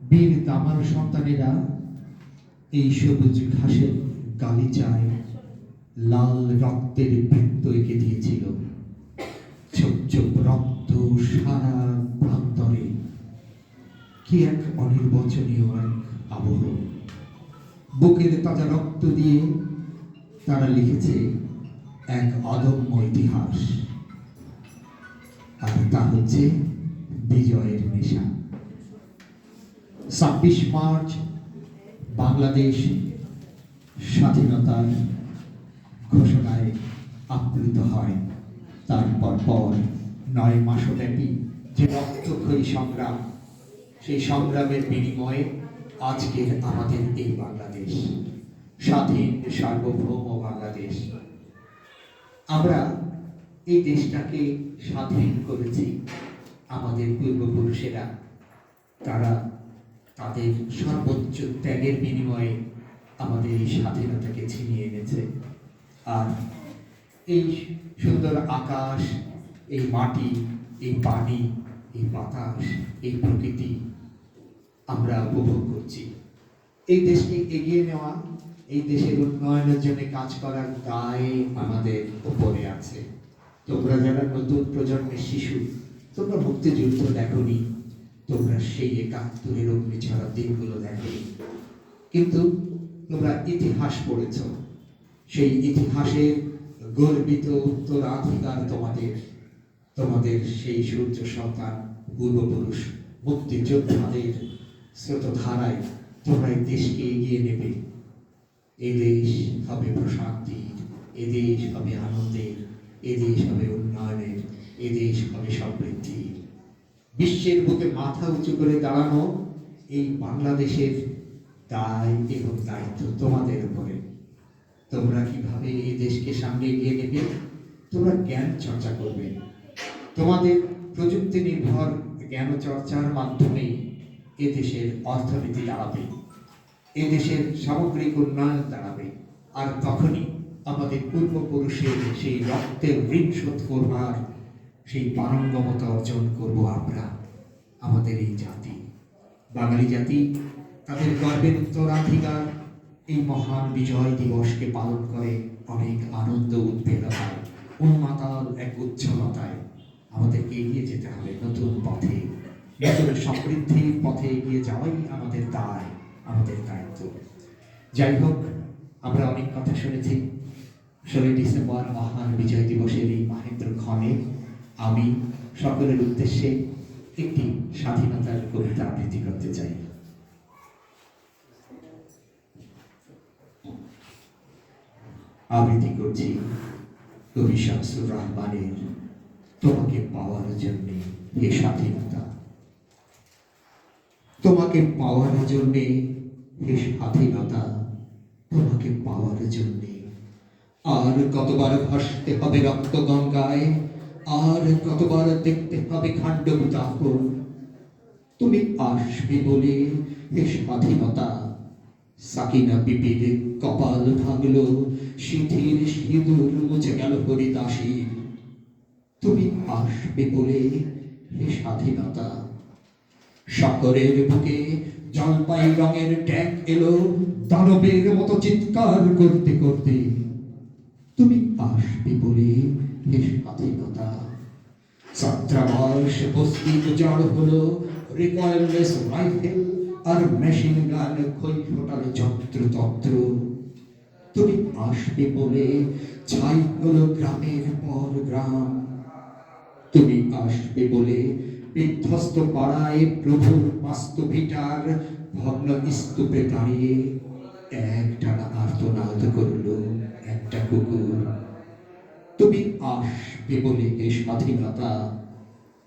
বীর তামার সন্তানেরা এই সবুজ ঘাসের গালিচায় লাল রক্তের বৃত্ত এঁকে দিয়েছিল। ছোপ ছোপ রক্ত সারা প্রান্তরে, কি এক অনির্বচনীয় এক আবহ। বুকের তাজা রক্ত দিয়ে তারা লিখেছে এক অদম্য ইতিহাস, আর তা হচ্ছে বিজয়ের নেশা। ২৬ মার্চ বাংলাদেশ স্বাধীনতার ঘোষণায় আপ্লুত হয়। তারপর ৯ মাসব্যাপী যে রক্তক্ষয়ী সংগ্রাম, সেই সংগ্রামের বিনিময়ে আজকের আমাদের এই বাংলাদেশ, স্বাধীন সার্বভৌম বাংলাদেশ। আমরা এই দেশটাকে স্বাধীন করেছি আমাদের পূর্বপুরুষেরা। তারা তাদের সর্বোচ্চ ত্যাগের বিনিময়ে আমাদের এই স্বাধীনতাকে ছিনিয়ে এনেছে। আর এই সুন্দর আকাশ, এই মাটি, এই পানি, এই বাতাস, এই প্রকৃতি আমরা উপভোগ করছি। এই দেশকে এগিয়ে নেওয়া, এই দেশের উন্নয়নের জন্য কাজ করার দায় আমাদের উপরে আছে। তোমরা যারা নতুন প্রজন্মের শিশু, তোমরা মুক্তিযুদ্ধ দেখোনি, তোমরা সেই ৭১-এর অগ্নিঝরা দিনগুলো দেখোনি, কিন্তু তোমরা ইতিহাস পড়েছ। সেই ইতিহাসের গর্বিত উত্তরাধিকার তোমাদের সেই সূর্য সন্তান পূর্বপুরুষ মুক্তিযোদ্ধাদের স্রোতধারায় তোমরা এই দেশকে এগিয়ে নেবে। এ দেশ হবে প্রশান্তির, এ দেশ হবে আনন্দের, এ দেশ হবে উন্নয়নের, এ দেশ হবে সমৃদ্ধির। বিশ্বের বুকে মাথা উঁচু করে দাঁড়ানো এই বাংলাদেশের দায় এবং দায়িত্ব তোমাদের উপরে। তোমরা কিভাবে এই দেশকে সামনে এগিয়ে নেবে? তোমরা জ্ঞান চর্চা করবে। তোমাদের প্রযুক্তি নির্ভর জ্ঞান চর্চার মাধ্যমে এ দেশের অর্থনীতি দাঁড়াবে, এ দেশের সামগ্রিক উন্নয়ন দাঁড়াবে। আর তখনই আমাদের পূর্বপুরুষের সেই রক্তের ঋণ শোধ করবার সেই পারঙ্গমতা অর্জন করব আমরা। আমাদের এই জাতি, বাঙালি জাতি, তাদের গর্বের উত্তরাধিকার এই মহান বিজয় দিবসকে পালন করে অনেক আনন্দ উদ্বেলতায়, উন্মাতাল এক উজ্জ্বলতায়। আমাদেরকে এগিয়ে যেতে হবে নতুন পথে, নতুন সমৃদ্ধির পথে এগিয়ে যাওয়াই আমাদের দায়, আমাদের দায়িত্ব। যাই হোক, আমরা অনেক কথা শুনেছি। ১৬ ডিসেম্বর মহান বিজয় দিবসের এই মাহেন্দ্র ক্ষণে আমি সকলের উদ্দেশ্যে একটি স্বাধীনতার কবিতা আবৃত্তি করতে চাই। আবৃত্তি করছি কবি শামসুর রহমানের তোমাকে পাওয়ার জন্যে হে স্বাধীনতা। তোমাকে পাওয়ার জন্যে হে স্বাধীনতা, তোমাকে পাওয়ার জন্যে আর কতবার ভাসতে হবে রক্ত গঙ্গায়, আর কতবার দেখতে হবে খান্ডব দাহন। তুমি আসবে বলে হে স্বাধীনতা। সাকিনা বিপির কপাল ভাঙলো, সিঁথির সিঁদুর মুছে গেল হরিদাসীর। তুমি আসবে বলে হে স্বাধীনতা। শহরের বুকে জলপাই রঙের ট্যাঙ্ক এলো দানবের মতো চিৎকার করতে করতে। তুমি আসবে বলে হে স্বাধীনতা। ছাত্রাবাস বস্তি উজাড় হলো, রিকয়েললেস রাইফেল আর মেশিন গান খই ফোটালো যন্ত্রতন্ত্র। তুমি আসবে বলে ছাই হলো গ্রামের পর গ্রাম। তুমি আসবে বলে বিধ্বস্ত পাড়ায় প্রভুর বাস্তবিটার ভগ্ন স্তূপে দাঁড়িয়ে একটানা আর্তনাদ করল একটা কুকুর। তুমি আসবে বলে হে স্বাধীনতা।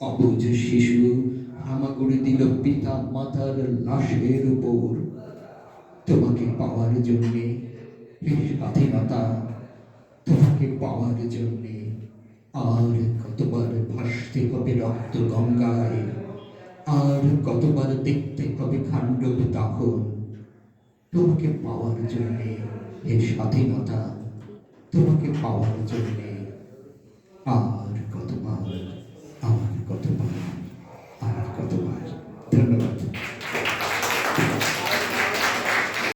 অবুঝ শিশু হামাগুড়ি দিল পিতা মাতার লাশের উপর। তোমাকে পাওয়ার জন্যে হে স্বাধীনতা, তোমাকে পাওয়ার জন্যে আর কতবার ভাসতে হবে রক্ত গঙ্গায়, আর কতবার দেখতে হবে খান্ডব দাহন। তোমাকে পাওয়ার জন্যে হে স্বাধীনতা, তোমাকে পাওয়ার জন্যে আর কতবার, আর কতবার।